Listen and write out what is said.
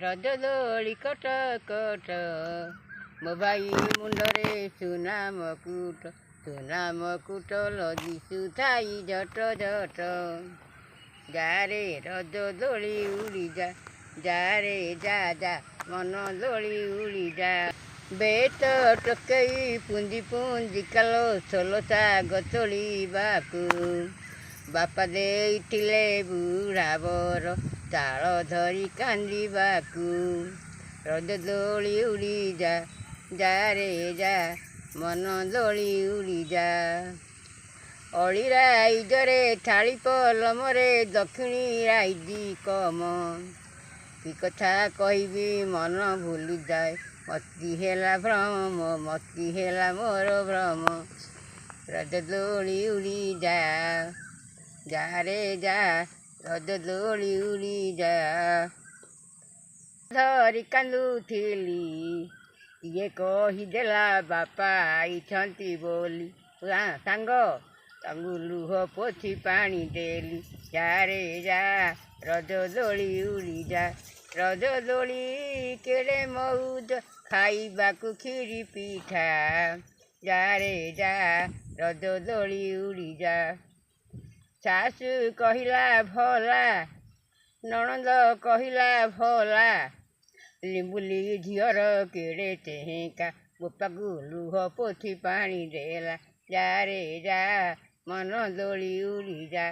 रज दोली cut cut मो भाई मुंडरे सुना मकुट लदी सुधाई झट झट जा रे रज दोली उड़ी जा रे जा जा मन दोली उड़ी जा बेत टकई पुंजी पुंजी कालो सोलो शाग तोलिबाकू बापा देइथिले बुढ़ा बर ताल धरी कांदिबाकू रज दोली उड़ी जा रे जा मन दोली उड़ी जा अळीरा इजरे थाली पलमरे दक्षिणी राइजी कम कि कथा कहबी मन भूली जाए मती हेला भ्रम मती हेला मोर भ्रम रज दोली उड़ी जा रे जा रज दोली उड़ी जा धरी कांदुथिली ये कहीदेला बापा आईछंती बोली सांग तांगु लुह पोछि पानी देली जा रे जा रज दोली उड़ी जा रज दोली केड़े मौज खाइबाकू खीरी पिठा जा रे जा रज दोली उड़ी जा सासु कहिला भला नणंद कहिला भला लिंबुली झीर केड़े चेहेका बोपाकू लुह पोछि पानी देला जा रे जा मन दोली उड़ी जा।